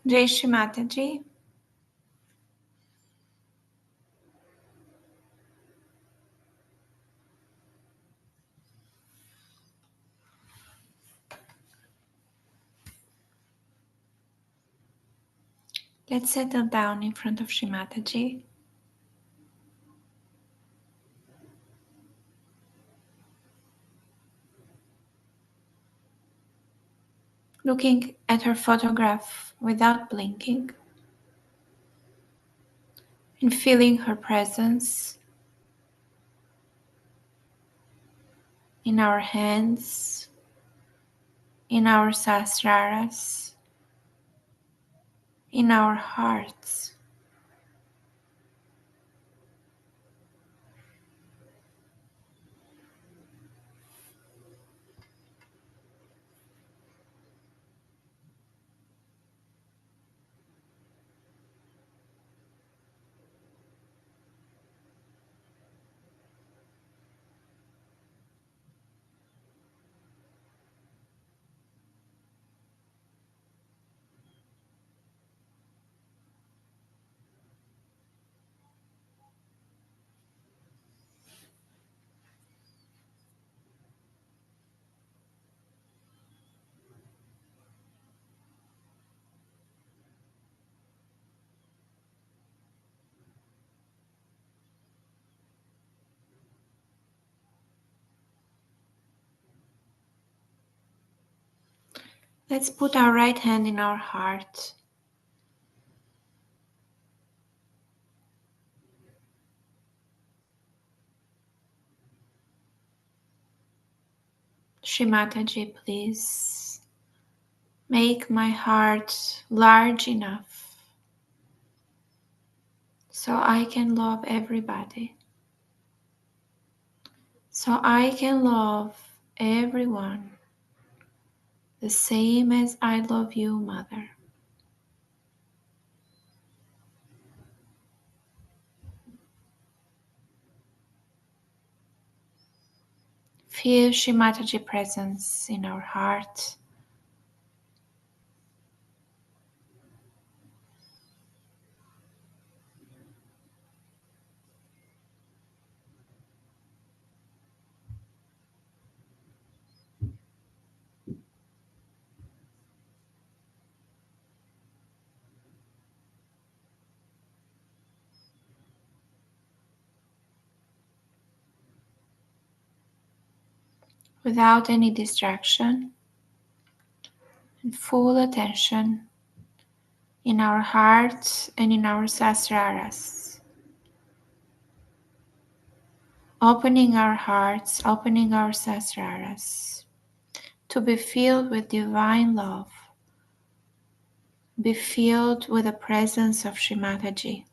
Jai Shri Mataji. Let's settle down in front of Shri Mataji. Looking at her photograph without blinking and feeling her presence in our hands, in our sahasraras, in our hearts. Let's put our right hand in our heart. Shri Mataji, please make my heart large enough so I can love everybody, so I can love everyone the same as I love you, Mother. Feel Shri Mataji presence in our heart. Without any distraction and full attention in our heart and in our sasraras. Opening our hearts, opening our sasraras to be filled with divine love, be filled with the presence of Shri Mataji.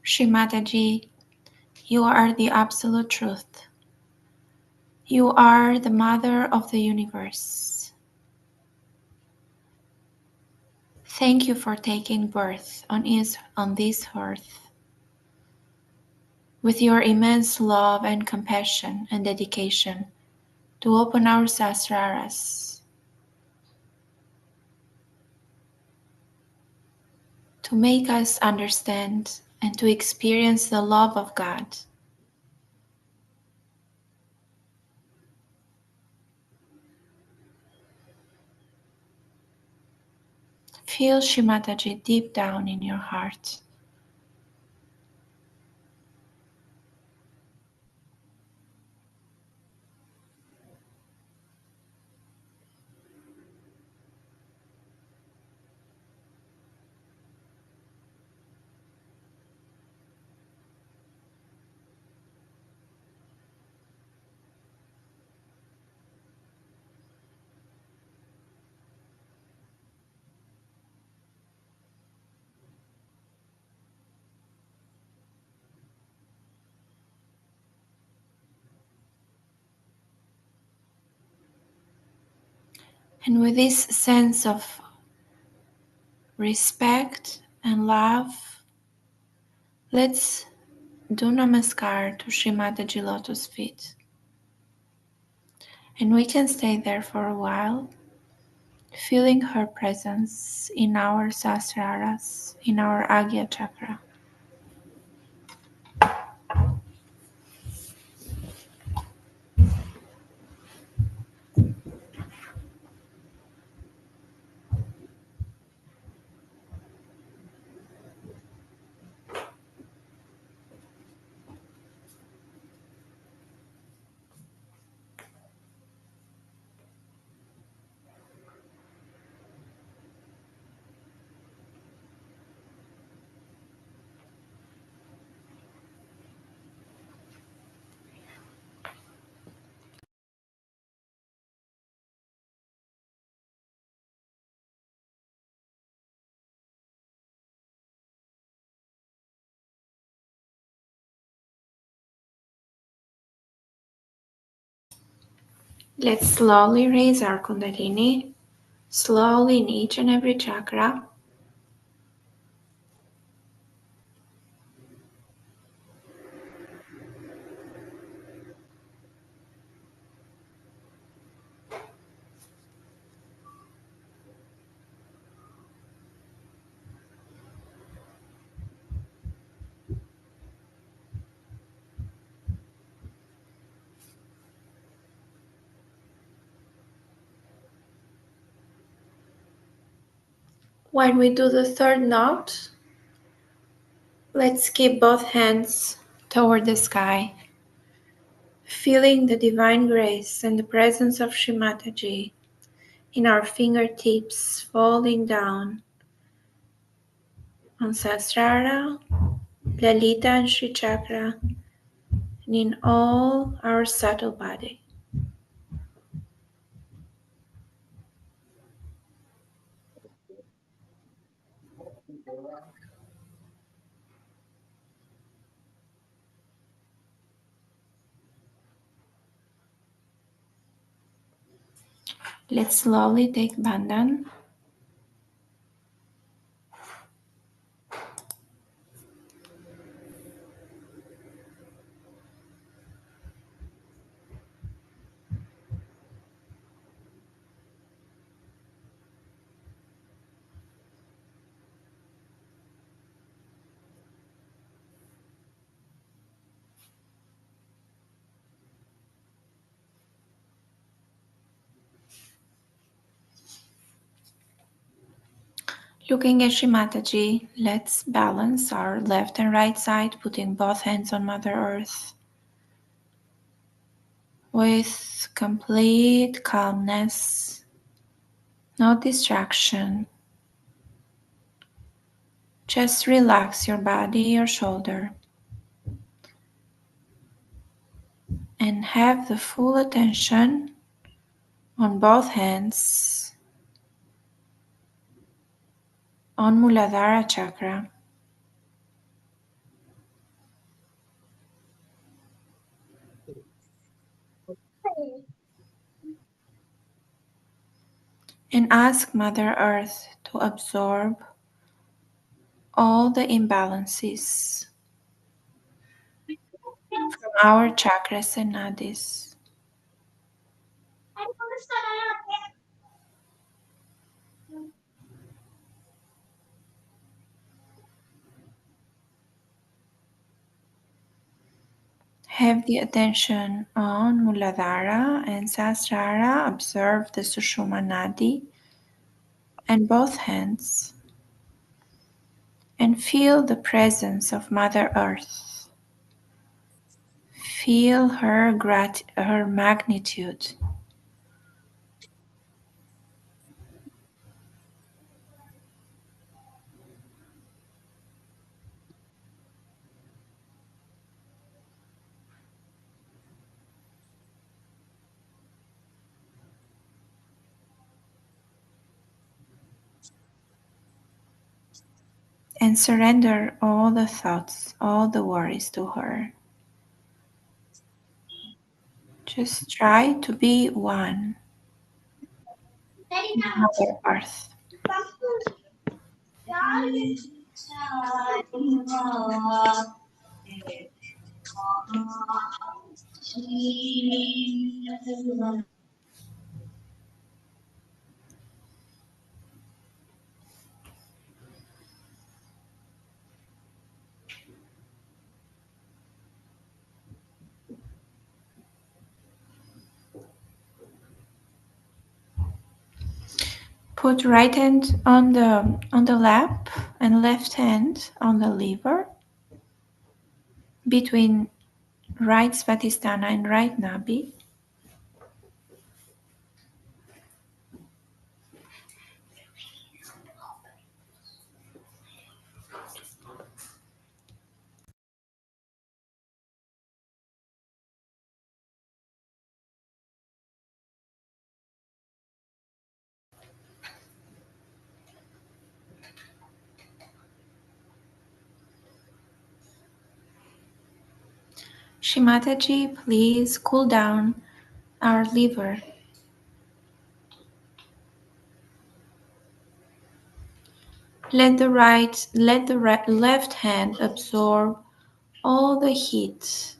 Shri Mataji, you are the absolute truth. You are the mother of the universe. Thank you for taking birth on this earth with your immense love and compassion and dedication to open our sasraras, to make us understand and to experience the love of God. Feel Shri Mataji deep down in your heart. And with this sense of respect and love, let's do Namaskar to Shri Mataji Lotus feet. And we can stay there for a while, feeling her presence in our sasraras, in our Agya chakra. Let's slowly raise our Kundalini, slowly in each and every chakra. When we do the third note, let's keep both hands toward the sky, feeling the divine grace and the presence of Shri Mataji in our fingertips falling down on Sahasrara, Lalita and Sri Chakra, and in all our subtle body. Let's slowly take Bandhan. Looking at Shri Mataji, let's balance our left and right side, putting both hands on Mother Earth with complete calmness, no distraction. Just relax your body, your shoulder, and have the full attention on both hands on Muladhara chakra. And ask Mother Earth to absorb all the imbalances from our chakras and nadis. Have the attention on Muladhara and Sahasrara. Observe the Sushumna Nadi and both hands. And feel the presence of Mother Earth. Feel her magnitude. And surrender all the thoughts, all the worries to her. Just try to be one with Mother Earth. Put right hand on the lap and left hand on the liver between right Svatisthana and right Nabi. Shri Mataji, please cool down our liver. Let the left hand absorb all the heat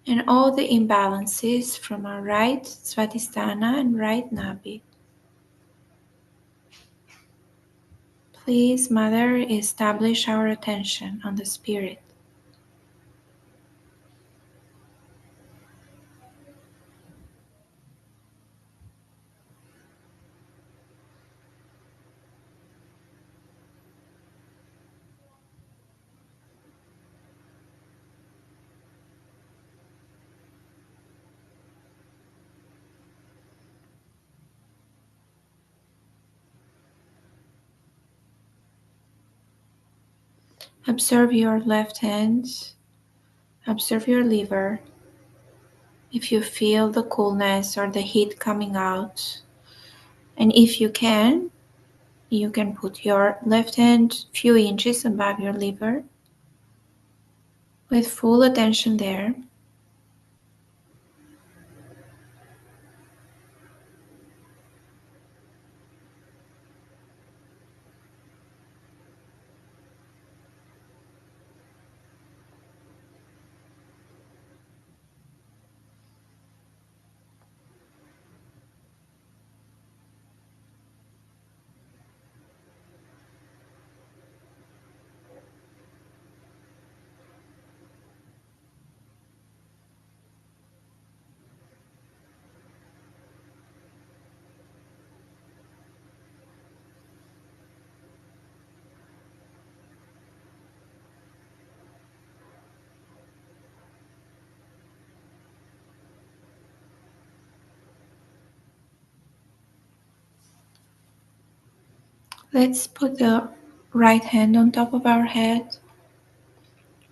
and all the imbalances from our right Svatisthana and right Nabi. Please, Mother, establish our attention on the spirit. Observe your left hand, observe your liver. If you feel the coolness or the heat coming out, and if you can put your left hand few inches above your liver with full attention there. Let's put the right hand on top of our head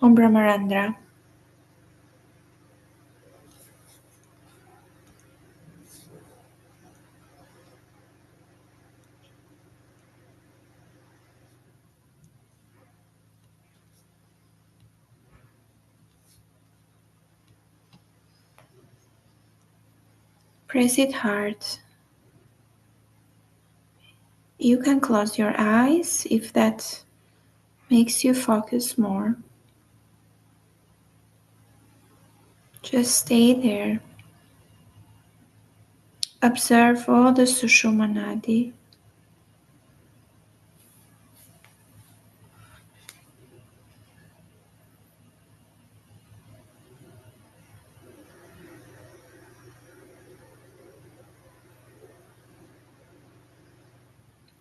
on Brahmarandra. Press it hard. You can close your eyes if that makes you focus more. Just stay there. Observe all the Sushumna Nadi.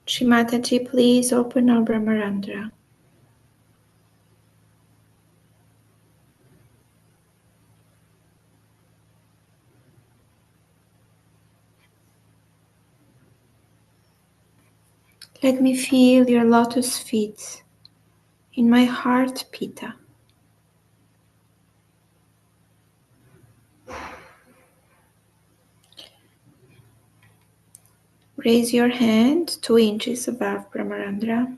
Shri Mataji, please open our Brahmarandra. Let me feel your lotus feet in my heart pita. Raise your hand 2 inches above Brahmarandra.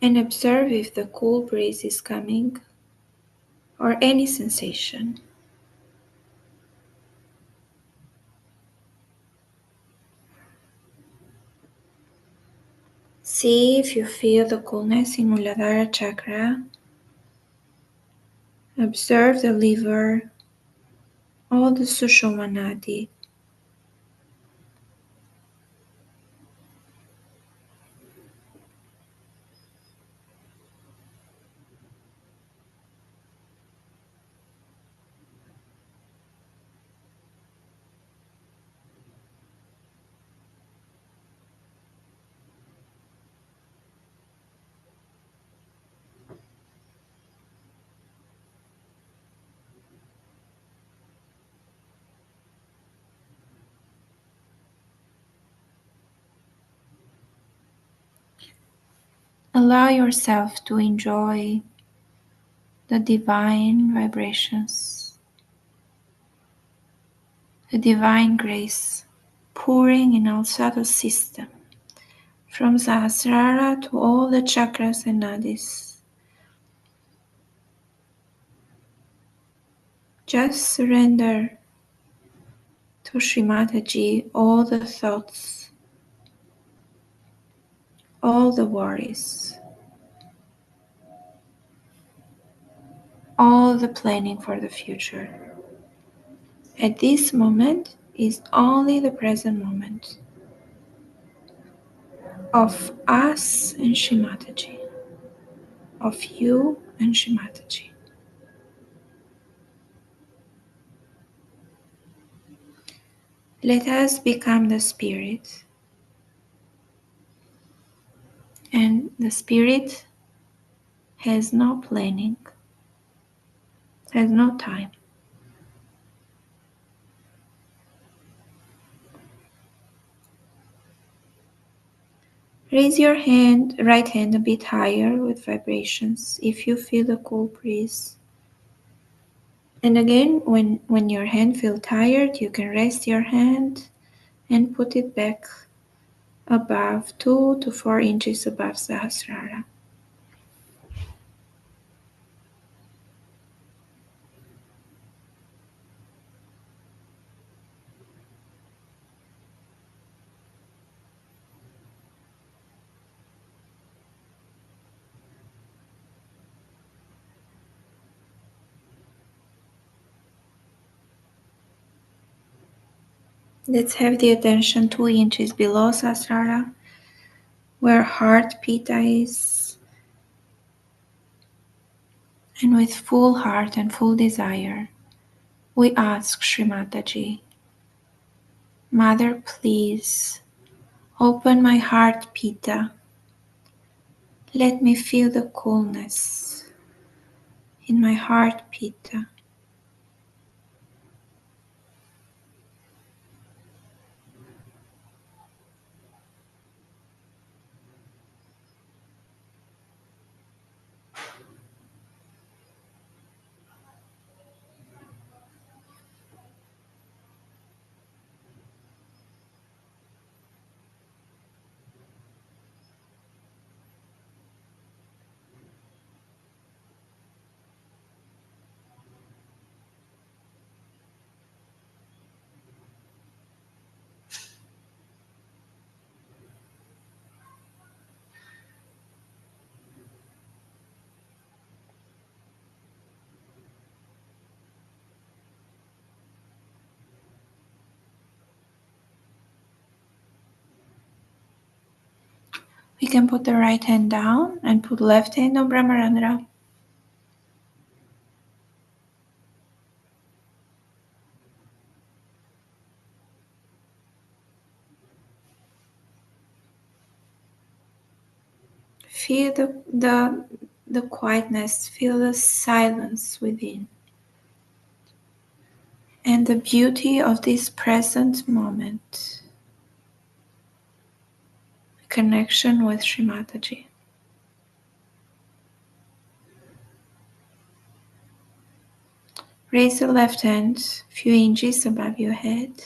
And observe if the cool breeze is coming or any sensation. See if you feel the coolness in Muladhara chakra. Observe the liver, all the Sushumna Nadi. Allow yourself to enjoy the divine vibrations, the divine grace pouring in our subtle system, from Sahasrara to all the chakras and nadis. Just surrender to Shri Mataji all the thoughts, all the worries, all the planning for the future. At this moment is only the present moment of us and Shri Mataji, of you and Shri Mataji. Let us become the Spirit, and the Spirit has no planning, has no time. Raise your right hand a bit higher with vibrations if you feel a cool breeze. And again, when your hand feels tired, you can rest your hand and put it back above 2 to 4 inches above Sahasrara. Let's have the attention 2 inches below Sahasrara, where heart pita is. And with full heart and full desire, we ask Shri Mataji, Mother, please open my heart pita. Let me feel the coolness in my heart pita. We can put the right hand down and put left hand on Brahmarandra. Feel the quietness, feel the silence within, and the beauty of this present moment. Connection with Shri Mataji. Raise the left hand a few inches above your head.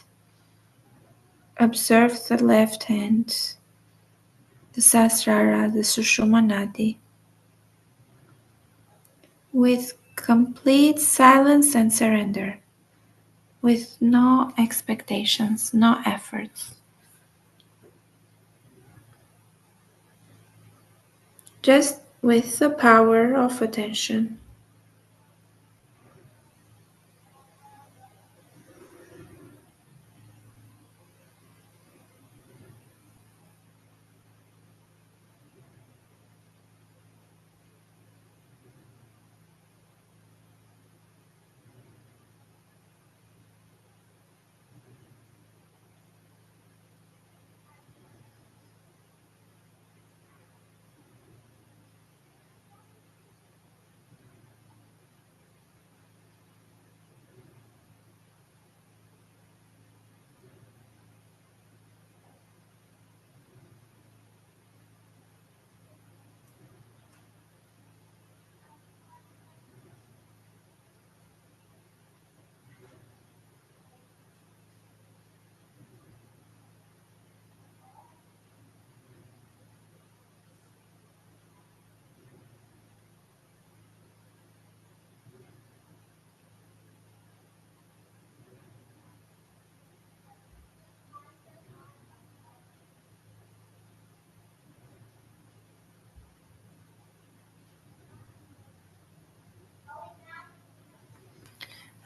Observe the left hand, the Sahasrara, the Sushumna Nadi, with complete silence and surrender, with no expectations, no efforts. Just with the power of attention.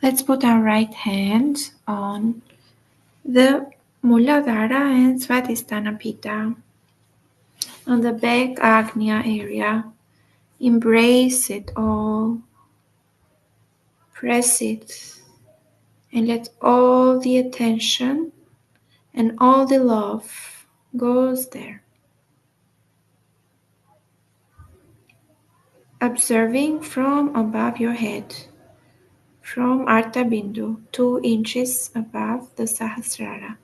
Let's put our right hand on the Muladhara and Svatisthana Pitta on the back Agnya area. Embrace it all, press it, and let all the attention and all the love goes there. Observing from above your head, from Artha Bindu, 2 inches above the Sahasrara.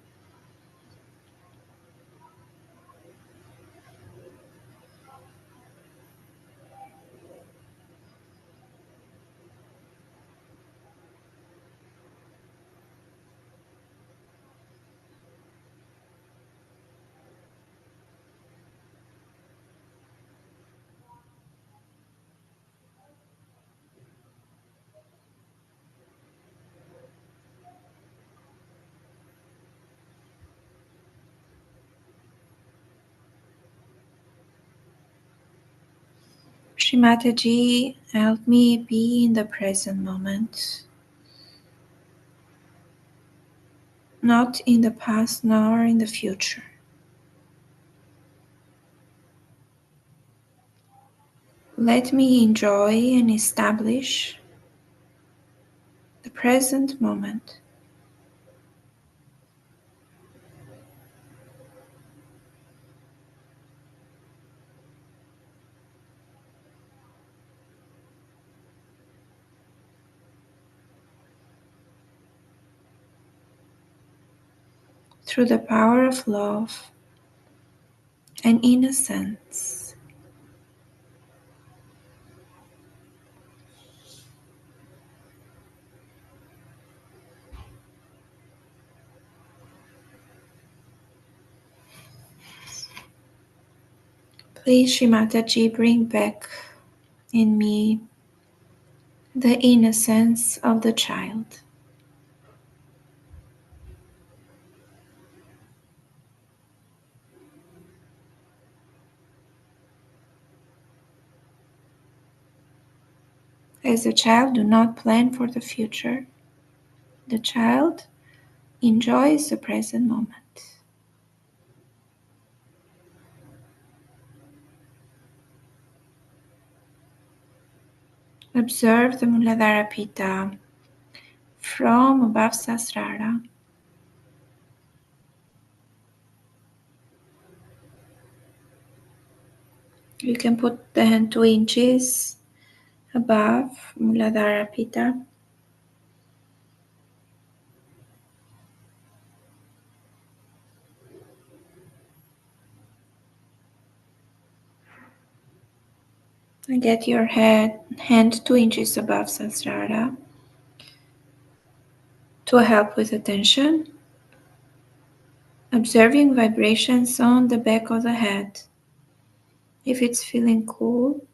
Shri Mataji, help me be in the present moment, not in the past nor in the future. Let me enjoy and establish the present moment. Through the power of love and innocence. Please, Shri Mataji, bring back in me the innocence of the child. As the child do not plan for the future, the child enjoys the present moment. Observe the Muladhara Pitta from above Sahasrara. You can put the hand 2 inches above Muladhara Pitta. And get your hand 2 inches above Sahasrara to help with attention. Observing vibrations on the back of the head. If it's feeling cool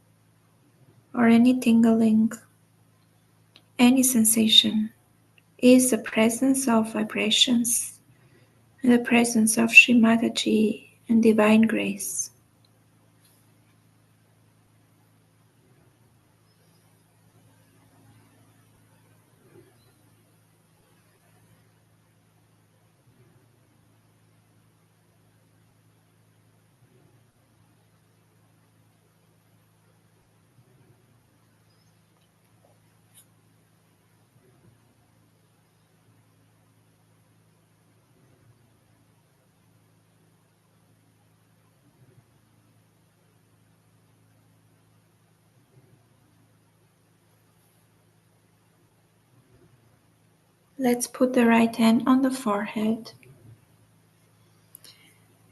or any tingling, any sensation is the presence of vibrations and the presence of Shri Mataji and Divine Grace. Let's put the right hand on the forehead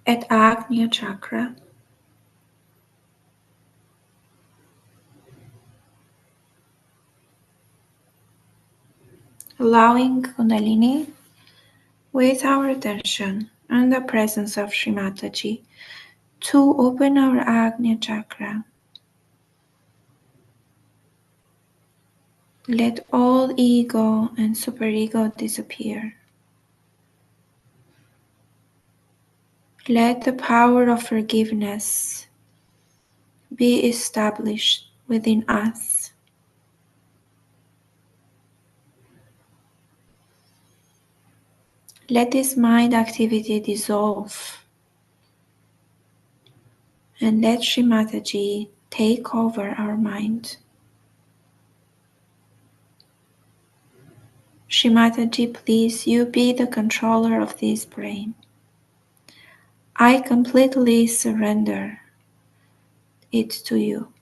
at Agnya Chakra. Allowing Kundalini with our attention and the presence of Shri Mataji to open our Agnya Chakra. Let all ego and superego disappear. Let the power of forgiveness be established within us. Let this mind activity dissolve and let Shri Mataji take over our mind. Shri Mataji, please, you be the controller of this brain. I completely surrender it to you.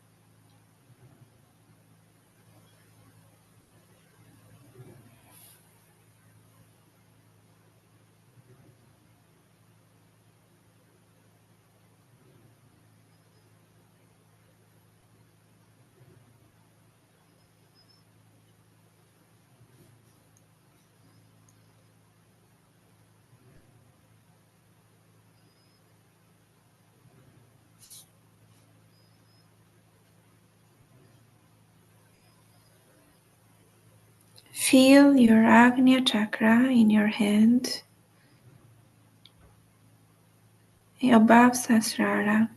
Feel your Agnya Chakra in your hand above Sahasrara.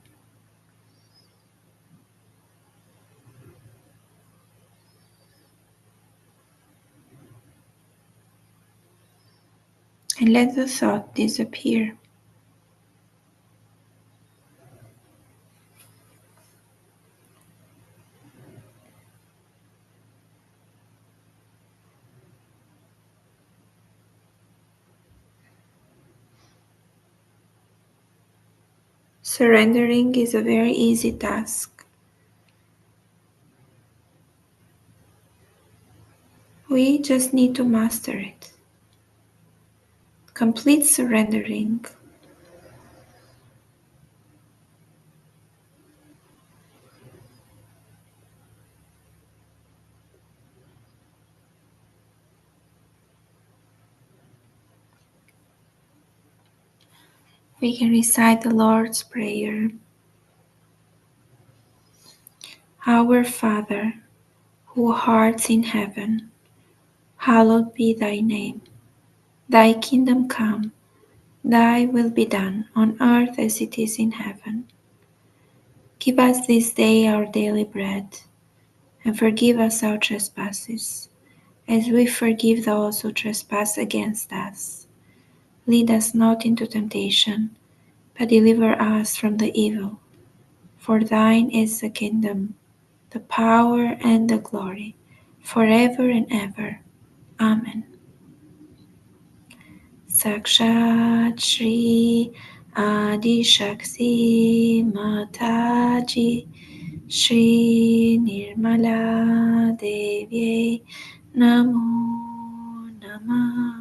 and let the thought disappear. Surrendering is a very easy task. We just need to master it. Complete surrendering. We can recite the Lord's Prayer. Our Father, who art in heaven, hallowed be thy name. Thy kingdom come, thy will be done on earth as it is in heaven. Give us this day our daily bread, and forgive us our trespasses, as we forgive those who trespass against us. Lead us not into temptation, but deliver us from the evil. For thine is the kingdom, the power, and the glory, forever and ever. Amen. Sakshat Shri Adi Shakti Mataji Shri Nirmala Devi Namo Namah.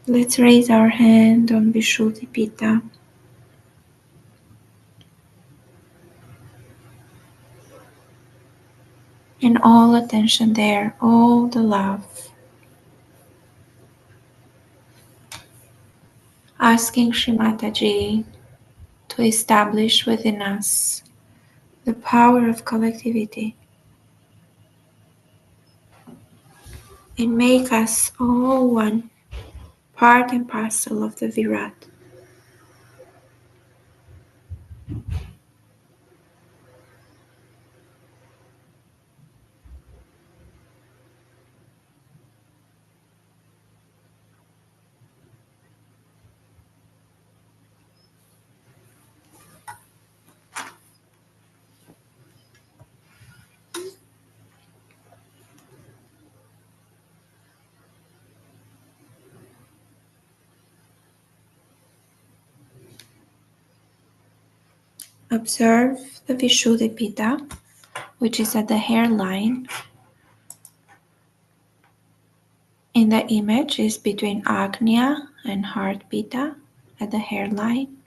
Let's raise our hand on Vishuddhipita and all attention there, all the love. Asking Shri Mataji to establish within us the power of collectivity and make us all one, part and parcel of the Virat. Observe the Vishuddhipita, which is at the hairline, and the image is between Agnya and Heart Pita at the hairline.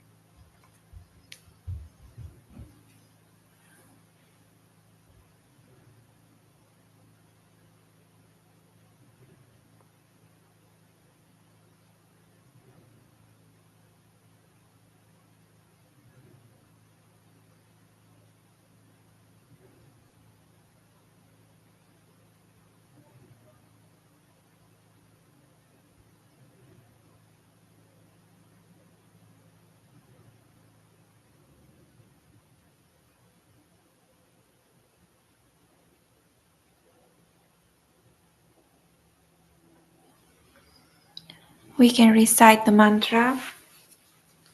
We can recite the mantra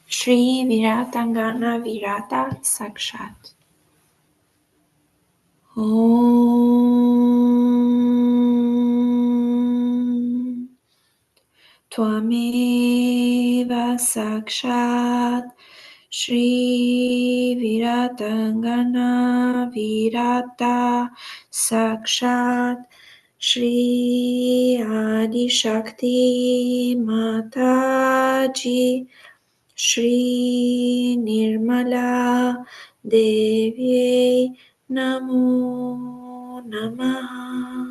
Shri Viratangana Virata Sakshat. Om Tvameva Sakshat Shri Viratangana Virata Sakshat Shri Adi Shakti Mataji Shri Nirmala Devi Namo Namaha.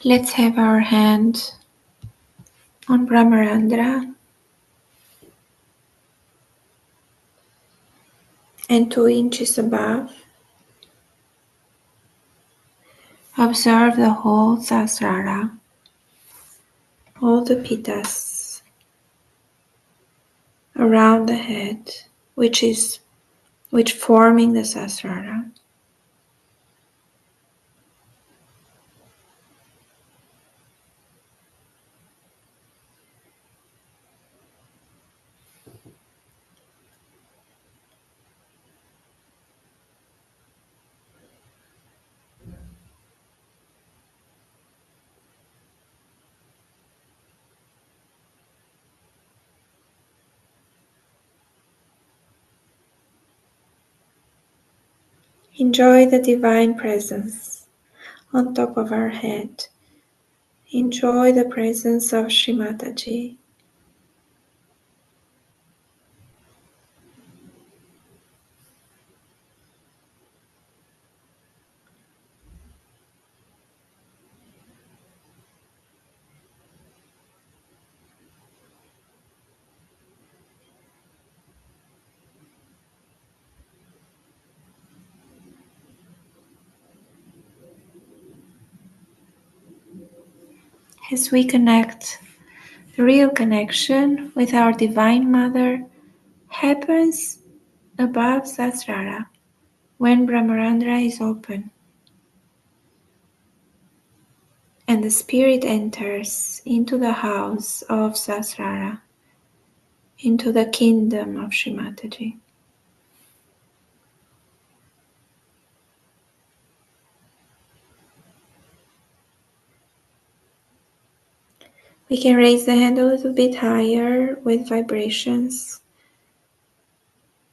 Let's have our hand on Brahmarandra and 2 inches above. Observe the whole Sahasrara, all the pittas around the head, which forming the Sahasrara. Enjoy the divine presence on top of our head. Enjoy the presence of Shri Mataji. As we connect, the real connection with our Divine Mother happens above Sahasrara when Brahmarandra is open and the spirit enters into the house of Sahasrara, into the kingdom of Shri Mataji. We can raise the hand a little bit higher with vibrations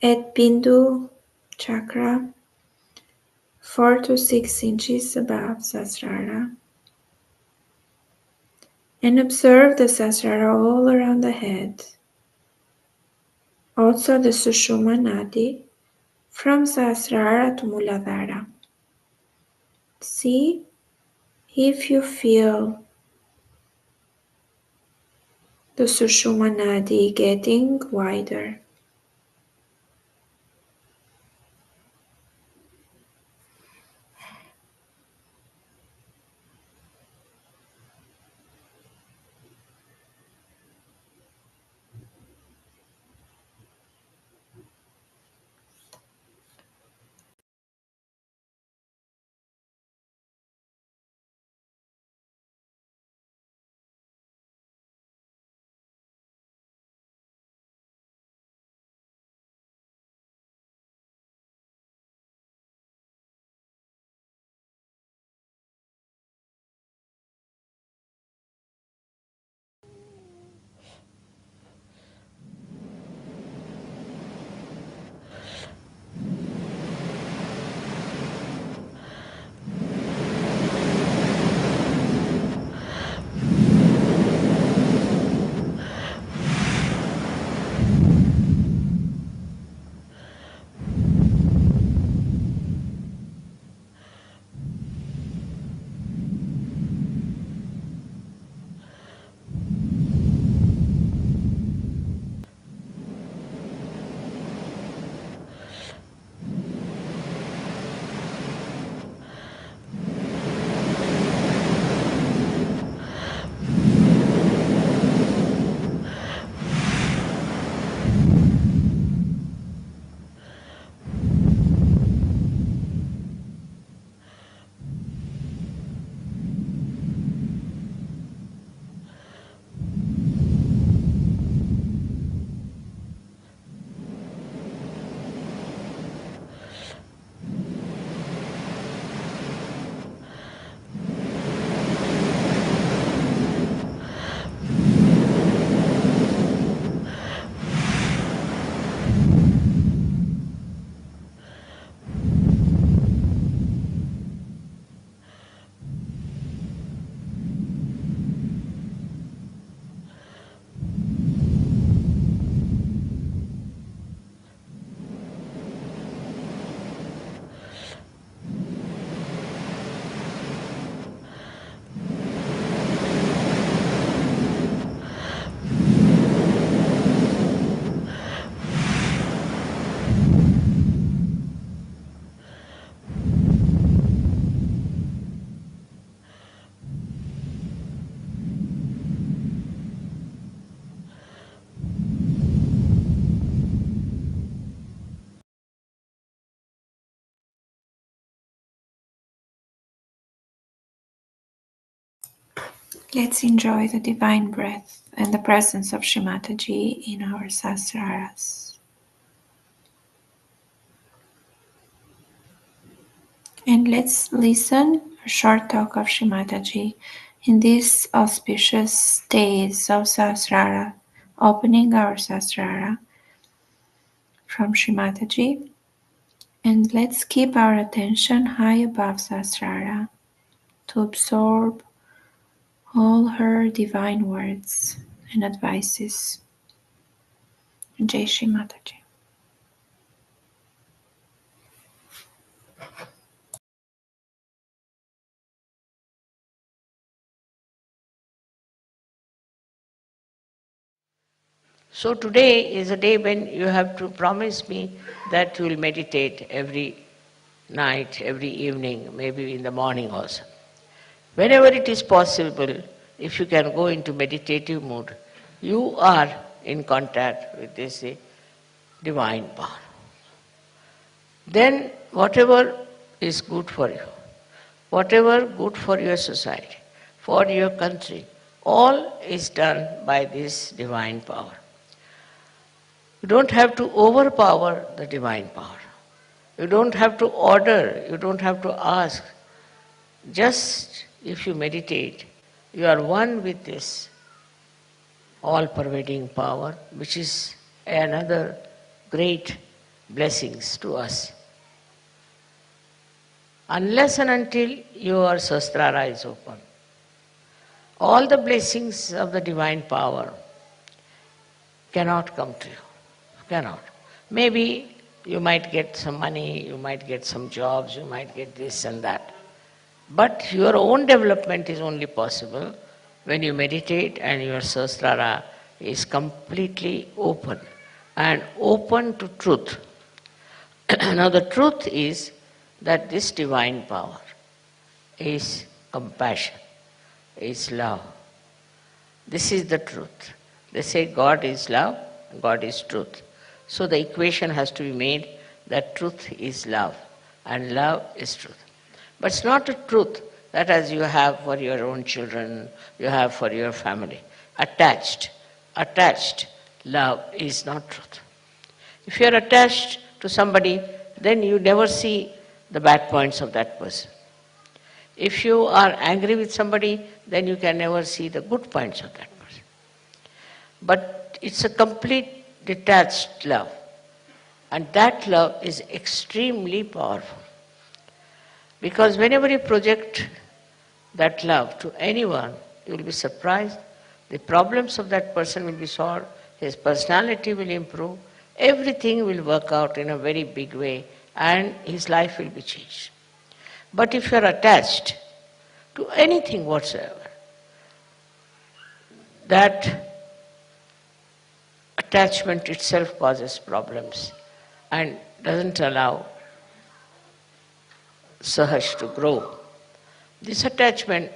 at Bindu chakra, 4 to 6 inches above Sahasrara, and observe the Sahasrara all around the head. Also the Sushumna Nadi from Sahasrara to Muladhara. See if you feel the Sushumna Nadi getting wider. Let's enjoy the divine breath and the presence of Shri Mataji in our sahasraras. And let's listen a short talk of Shri Mataji in these auspicious days of Sahasrara, opening our Sahasrara from Shri Mataji. And let's keep our attention high above Sahasrara to absorb all her divine words and advices. Jai Shri Mataji. So today is a day when you have to promise me that you will meditate every night, every evening, maybe in the morning also. Whenever it is possible, if you can go into meditative mood, you are in contact with this divine power. Then whatever is good for you, whatever good for your society, for your country, all is done by this divine power. You don't have to overpower the divine power. You don't have to order, you don't have to ask. Just if you meditate, you are one with this all-pervading power, which is another great blessings to us. Unless and until your sastrara is open, all the blessings of the divine power cannot come to you. Cannot. Maybe you might get some money, you might get some jobs, you might get this and that. But your own development is only possible when you meditate and your sahasrara is completely open and open to truth. Now the truth is that this divine power is compassion, is love. This is the truth. They say God is love, God is truth. So the equation has to be made that truth is love and love is truth. But it's not a truth that as you have for your own children, you have for your family. Attached love is not truth. If you are attached to somebody, then you never see the bad points of that person. If you are angry with somebody, then you can never see the good points of that person. But it's a complete detached love. And that love is extremely powerful. Because whenever you project that love to anyone, you will be surprised. The problems of that person will be solved, his personality will improve, everything will work out in a very big way, and his life will be changed. But if you are attached to anything whatsoever, that attachment itself causes problems and doesn't allow Sahaj to grow. This attachment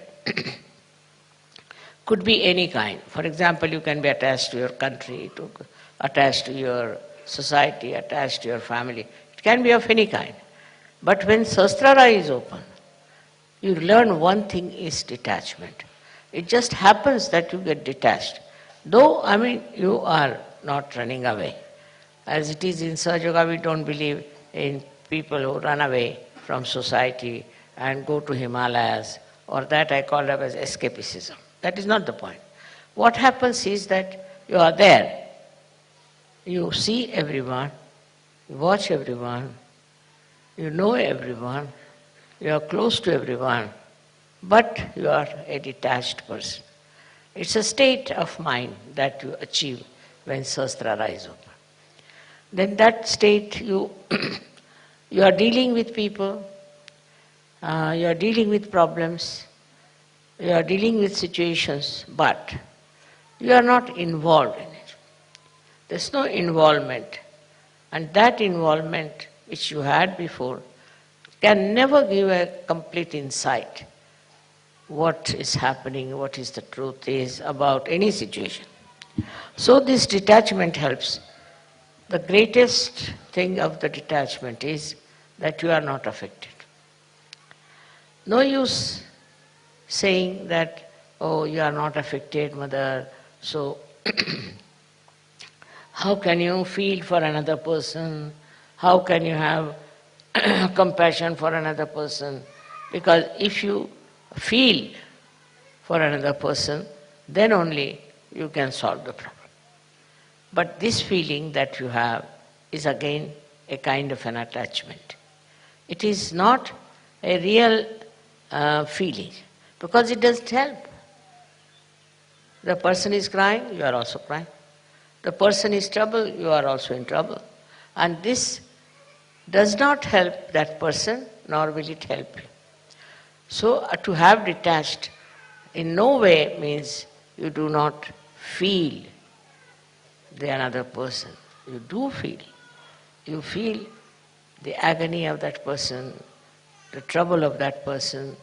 could be any kind. For example, you can be attached to your country, attached to your society, attached to your family. It can be of any kind. But when Sahasrara is open, you learn one thing is detachment. It just happens that you get detached. Though, you are not running away. As it is in Sahaja Yoga, we don't believe in people who run away from society and go to Himalayas, or that I call it as escapism. That is not the point. What happens is that you are there. You see everyone, you watch everyone, you know everyone, you are close to everyone, but you are a detached person. It's a state of mind that you achieve when Sahasrara is open. Then that state you are dealing with people, you are dealing with problems, you are dealing with situations, but you are not involved in it. There's no involvement. And that involvement which you had before can never give a complete insight what is happening, what is the truth is about any situation. So this detachment helps. The greatest thing of the detachment is that you are not affected. No use saying that oh, you are not affected, mother, so how can you feel for another person? How can you have compassion for another person? Because if you feel for another person, then only you can solve the problem. But this feeling that you have is again a kind of an attachment. It is not a real feeling because it doesn't help. The person is crying, you are also crying. The person is trouble, you are also in trouble. And this does not help that person, nor will it help you. So to have detached in no way means you do not feel the another person. You do feel. You feel the agony of that person, the trouble of that person,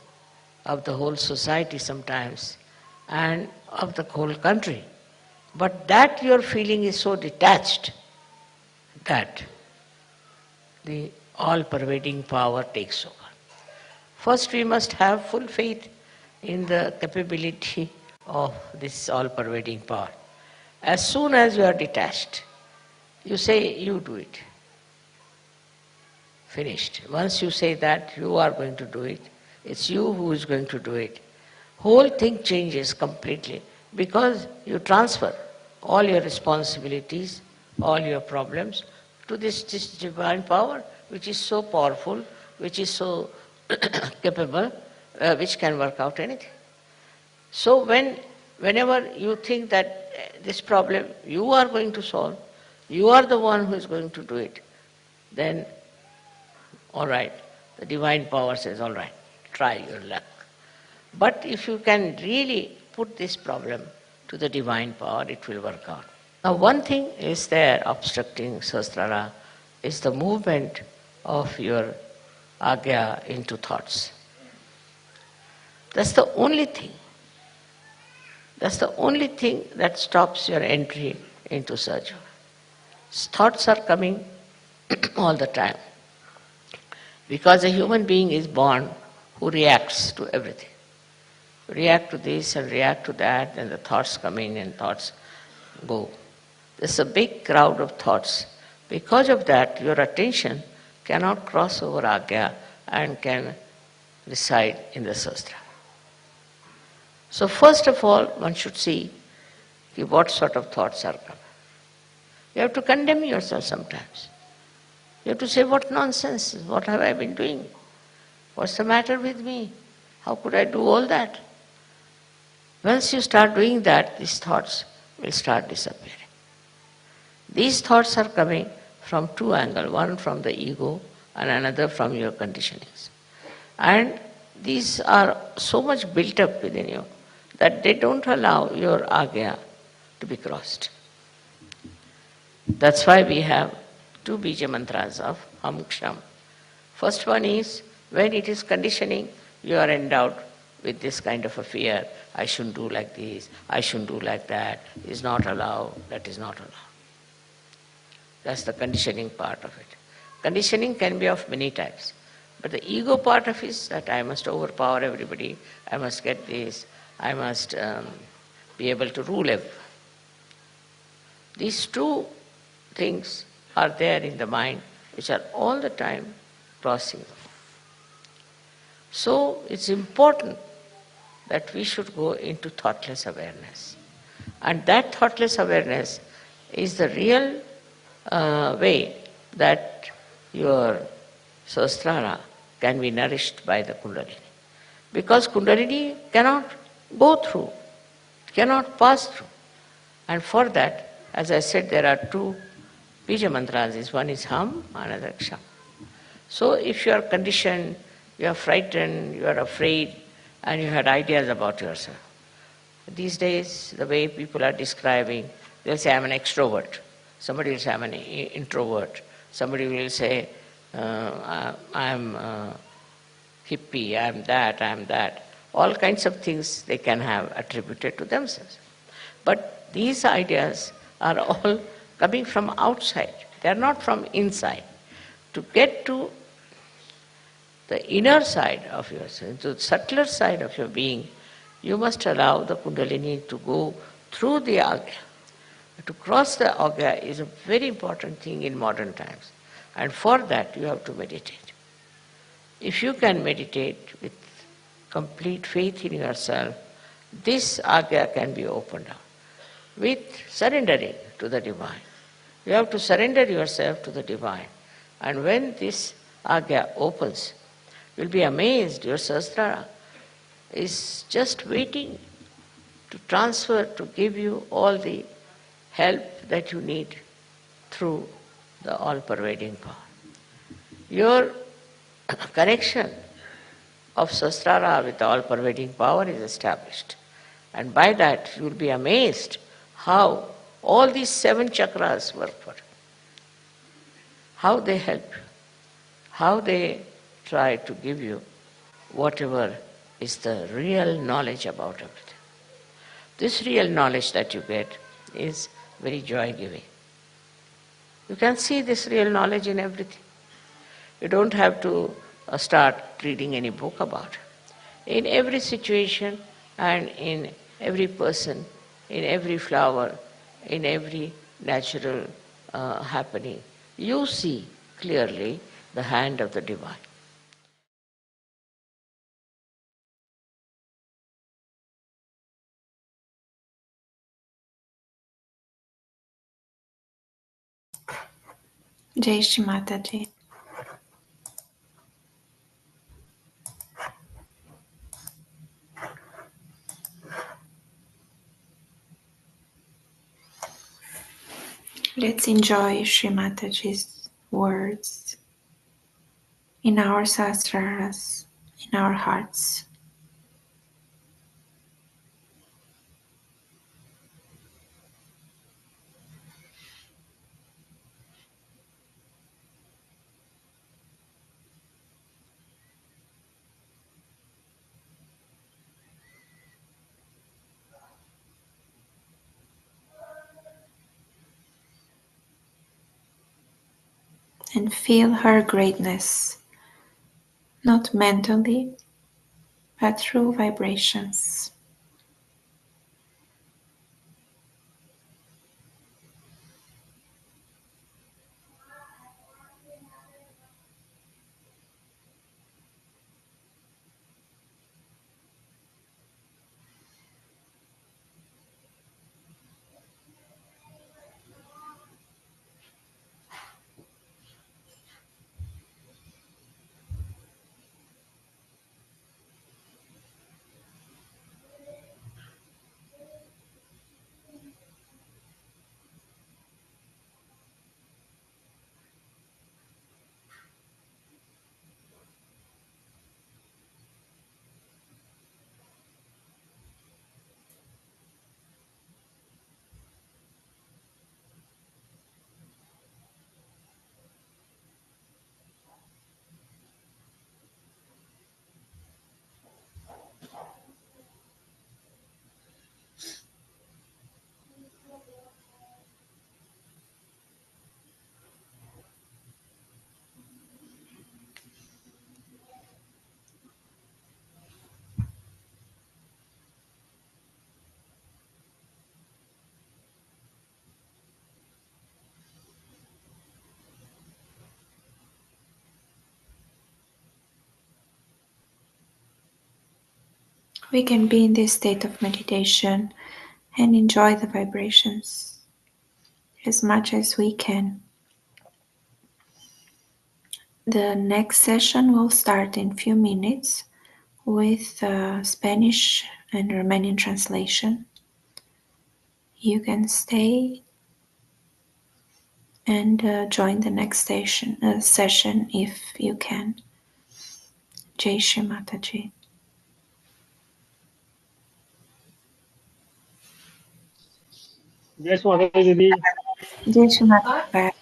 of the whole society sometimes, and of the whole country. But that your feeling is so detached that the all-pervading power takes over. First, we must have full faith in the capability of this all-pervading power. As soon as you are detached, you say, you do it. Finished. Once you say that you are going to do it, it's you who is going to do it. Whole thing changes completely because you transfer all your responsibilities, all your problems to this divine power which is so powerful, which is so capable, which can work out anything. So whenever you think that this problem you are going to solve, you are the one who is going to do it, then all right, the divine power says, all right, try your luck. But if you can really put this problem to the divine power, it will work out. Now one thing is there obstructing Sahasrara is the movement of your agya into thoughts. That's the only thing. That's the only thing that stops your entry into Sahaja. Thoughts are coming all the time. Because a human being is born who reacts to everything. React to this and react to that, and the thoughts come in and thoughts go. There's a big crowd of thoughts. Because of that, your attention cannot cross over Agya and can reside in the Sahasrara. So first of all, one should see what sort of thoughts are coming. You have to condemn yourself sometimes. You have to say, what nonsense, what have I been doing? What's the matter with me? How could I do all that? Once you start doing that, these thoughts will start disappearing. These thoughts are coming from two angles, one from the ego and another from your conditionings. And these are so much built up within you that they don't allow your agya to be crossed. That's why we have two bija mantras of Ham Ksham. First one is, when it is conditioning, you are endowed with this kind of a fear. I shouldn't do like this, I shouldn't do like that, is not allowed, that is not allowed. That's the conditioning part of it. Conditioning can be of many types. But the ego part of it is that I must overpower everybody, I must get this, I must be able to rule everyone. These two things are there in the mind which are all the time crossing. So it's important that we should go into thoughtless awareness. And that thoughtless awareness is the real way that your Sahasrara can be nourished by the Kundalini. Because Kundalini cannot go through, cannot pass through. And for that, as I said, there are two bija mantras. One is Ham, another Ksham. So if you are conditioned, you are frightened, you are afraid, and you had ideas about yourself. These days, the way people are describing, they'll say, I'm an extrovert. Somebody will say, I'm an introvert. Somebody will say, I'm hippie, I'm that. All kinds of things they can have attributed to themselves. But these ideas are all coming from outside. They are not from inside. To get to the inner side of yourself, to the subtler side of your being, you must allow the Kundalini to go through the Agya. To cross the Agya is a very important thing in modern times. And for that, you have to meditate. If you can meditate with complete faith in yourself, this Agya can be opened up with surrendering to the Divine. You have to surrender yourself to the Divine. And when this Agya opens, you'll be amazed. Your Sahasrara is just waiting to transfer, to give you all the help that you need through the all-pervading power. Your connection of Sahasrara with the all-pervading power is established. And by that, you will be amazed how all these 7 chakras work for you, how they help you, how they try to give you whatever is the real knowledge about everything. This real knowledge that you get is very joy-giving. You can see this real knowledge in everything. You don't have to start reading any book about it. In every situation and in every person, in every flower, in every natural happening, you see clearly the hand of the Divine. Jai Shri Mataji. Let's enjoy Shri Mataji's words in our sahasraras, in our hearts. And feel her greatness, not mentally, but through vibrations. We can be in this state of meditation and enjoy the vibrations as much as we can. The next session will start in a few minutes with Spanish and Romanian translation. You can stay and join the next session if you can. Jai Shri Mataji. जय माता दी दीदी। Jai Shri Mataji.